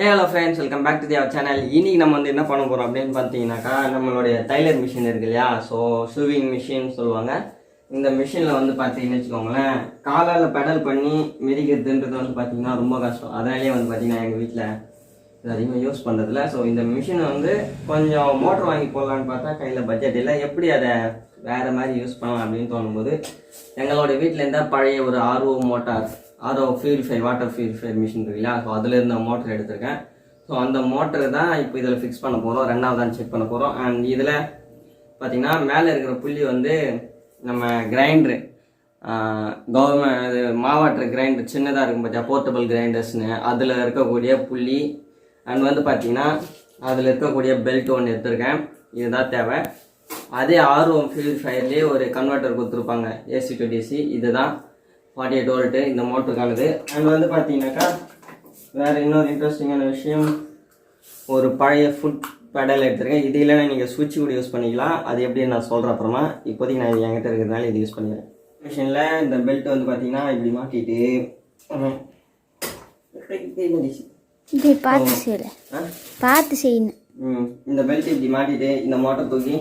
Hey hello friends, welcome back to our channel. இன்னைக்கு நம்ம வந்து என்ன பண்ண போறோம் அப்படினு பாத்தீங்கன்னாக்கா நம்மளுடைய டைலர் மிஷின் இருக்கு இல்லையா, சோ sewing machine சொல்லுவாங்க. இந்த மிஷின்ல வந்து பாத்தீங்கன்னு வெச்சுக்கோங்களேன், காலால பெடல் பண்ணி மிதிக்கிறதுன்றது வந்து பாத்தீங்கன்னா ரொம்ப கஷ்டம். அதனாலேயே வந்து பாத்தீங்கன்னா எங்க வீட்ல இது அதிகமாக யூஸ் பண்றது இல்ல. சோ இந்த மிஷினை வந்து கொஞ்சம் மோட்டர் வாங்கி போடலான்னு பார்த்தா கையில பட்ஜெட் இல்லை. எப்படி அதை வேற மாதிரி யூஸ் பண்ணலாம் அப்படின்னு தோணும்போது எங்களோட வீட்டில் இருந்தால் பழைய ஒரு RO motor, RO purifier water purifier machine இருக்கு இல்லையா, ஸோ அதில் இருந்த மோட்டர் எடுத்திருக்கேன். ஸோ அந்த மோட்டர் தான் இப்போ இதில் ஃபிக்ஸ் பண்ண போகிறோம், ரெண்டாவதான் செக் பண்ண போகிறோம். அண்ட் இதில் பார்த்தீங்கன்னா மேலே இருக்கிற புள்ளி வந்து நம்ம கிரைண்டரு, கவர்மெண்ட் இது மாவாட்டர் கிரைண்டர் சின்னதாக இருக்கும் பார்த்தியா, போர்ட்டபிள் கிரைண்டர்ஸ்னு, அதில் இருக்கக்கூடிய புள்ளி. அண்ட் வந்து பார்த்தீங்கன்னா அதில் இருக்கக்கூடிய பெல்ட் ஒன்று எடுத்திருக்கேன், இதுதான் தேவை. அதே ஆர்ஓ பியூரிஃபையர்லேயே ஒரு கன்வெர்ட்டர் கொடுத்துருப்பாங்க, ஏசி டு டிசி, இதுதான் 48 வோல்ட்டு இந்த மோட்டருக்கானது. அண்ட் வந்து பார்த்தீங்கன்னாக்கா வேறு இன்னொரு இன்ட்ரெஸ்டிங்கான விஷயம், ஒரு பழைய ஃபுட் பெடல் எடுத்துருக்கேன். இது இல்லைன்னா நீங்கள் சுவிட்ச் கூட யூஸ் பண்ணிக்கலாம், அது எப்படின்னு நான் சொல்கிறேன் அப்புறமா. இப்போதைக்கு நான் இது என்கிட்ட இருக்கிறதுனால இது யூஸ் பண்ணிக்கிறேன். மிஷினில் இந்த பெல்ட் வந்து பார்த்தீங்கன்னா இப்படி மாட்டிட்டு பார்த்து செய்யணும். இந்த பெல்ட் இப்படி மாட்டிட்டு இந்த மோட்டர் தூக்கி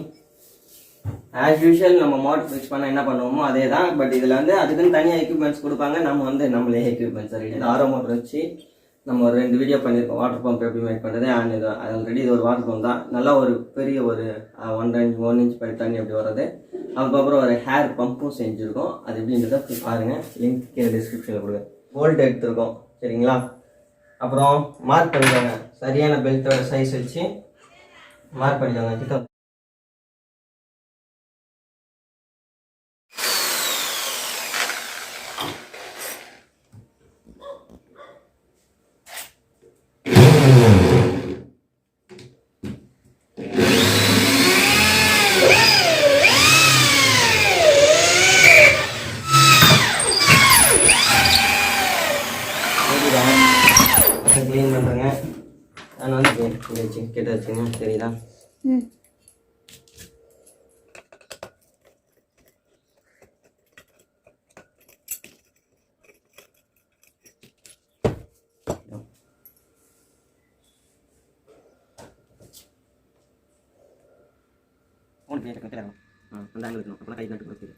ஆஸ் யூஷுவல் நம்ம மோட்டர் ஃபிக்ஸ் பண்ண என்ன பண்ணுவோமோ அதே தான். பட் இதில் வந்து அதுக்குன்னு தனியாக எக்யூப்மெண்ட்ஸ் கொடுப்பாங்க, நம்ம வந்து நம்மளே எக்யூப்மெண்ட்ஸ் ரெடி. இந்த ஆரோ மோட்டர் வச்சு நம்ம ஒரு 2 வீடியோ பண்ணியிருக்கோம், வாட்டர் பம்ப் எப்படி மேக் பண்ணுறது. அண்ட் இது ஆல்ரெடி இது ஒரு வாட்டர் பம்ப் தான், நல்லா ஒரு பெரிய ஒரு 1 இன்ச் பைப் தண்ணி அப்படி வர்றது. அதுக்கப்புறம் ஒரு ஹேர் பம்பும் செஞ்சுருக்கோம், அது எப்படின்றத பாருங்கள், லிங்க் கீழே டிஸ்கிரிப்ஷனில் கொடுங்க. போல்ட் எடுத்துருக்கோம் சரிங்களா. அப்புறம் மார்க் பண்ணிக்கோங்க, சரியான பெல்ட்டோட சைஸ் வச்சு மார்க் பண்ணிக்கோங்க. கிட்ட க்ளீன் பண்ணுறேங்க. நான் வந்து கிட்ட வச்சுங்க, சரிதா. அந்த ஆங்கிள் இருக்கணும், அப்போ கை நட்டு கொடுக்குது.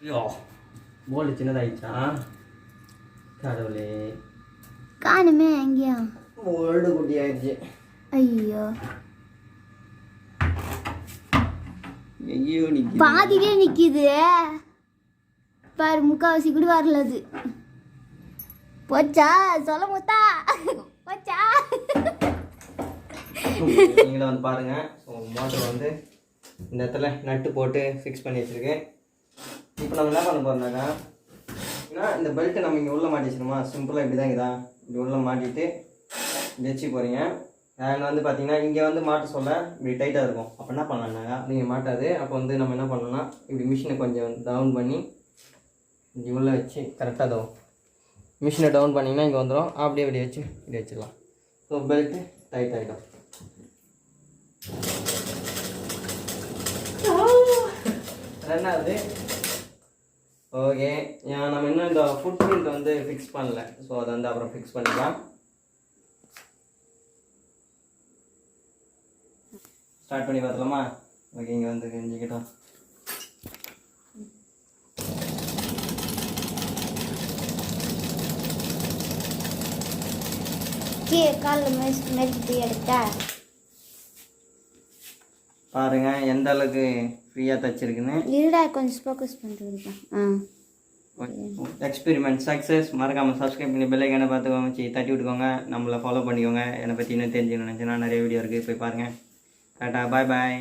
ஐயோ போல்டு சின்னதாயிடுச்சா, கடவுளே காணுமே எங்கேயா, போல்டு குட்டி ஆயிடுச்சு. ஐயோ ஐயோ பாதிலே நிக்குது பாரு, முக்காவாசி கூட வரல. அது போச்சா சொல்ல முத்தா போச்சா. நீங்களும் வந்து பாருங்க. ஸோ மோட்டர் வந்து இந்த இடத்துல நட்டு போட்டு ஃபிக்ஸ் பண்ணி வச்சுருக்கேன். இப்போ நம்ம என்ன பண்ண போகிறோம்னாக்கா, இந்த பெல்ட்டை நம்ம இங்கே உள்ளே மாட்டி வச்சுருமா, சிம்பிளாக இப்படி தான் இதான், இப்படி உள்ளே மாட்டிட்டு வச்சு போகிறீங்க. அண்ட் வந்து பார்த்தீங்கன்னா இங்கே வந்து மாட்ட சொல்ல இப்படி டைட்டாக இருக்கும். அப்போ என்ன பண்ணலாம்னாக்கா நீங்கள் மாட்டாது. அப்போ வந்து நம்ம என்ன பண்ணோம்னா இப்படி மிஷினை கொஞ்சம் டவுன் பண்ணி இப்படி உள்ளே வச்சு கரெக்டாக தரும். மிஷினை டவுன் பண்ணிங்கன்னா இங்கே வந்துடும், அப்படியே இப்படி வச்சு இப்படி வச்சிடலாம். ஸோ பெல்ட்டு டைட் ஆகிடும். ரெண்டாவது ஓகே, நம்ம இன்னும் இந்த ஃபுட் பிரிண்ட் வந்து ஃபிக்ஸ் பண்ணல, ஸோ அதை வந்து அப்புறம் ஃபிக்ஸ் பண்ணிக்கலாம். ஸ்டார்ட் பண்ணி பார்த்துலாமா? ஓகே, இங்கே வந்து செஞ்சுக்கிட்டோம். காலில் மெரிட்டு எடுத்தா பாருங்க எந்த அளவுக்கு ஃப்ரீயாக தச்சிருக்குன்னு. இருடா கொஞ்சம் ஃபோக்கஸ் பண்ணுறதுப்பா. Experiment success. மறக்காமல் சப்ஸ்கிரைப் பண்ணி பெல் ஐக்கானை பார்த்துக்கோங்க, தட்டி விட்டுக்கோங்க, நம்மளை ஃபாலோ பண்ணிக்கோங்க. என்னை பற்றி இன்னும் தெரிஞ்சுக்கணும்னு நினச்சின்னா நிறைய வீடியோ இருக்குது, போய் பாருங்கள். டாடா, பாய் பாய்.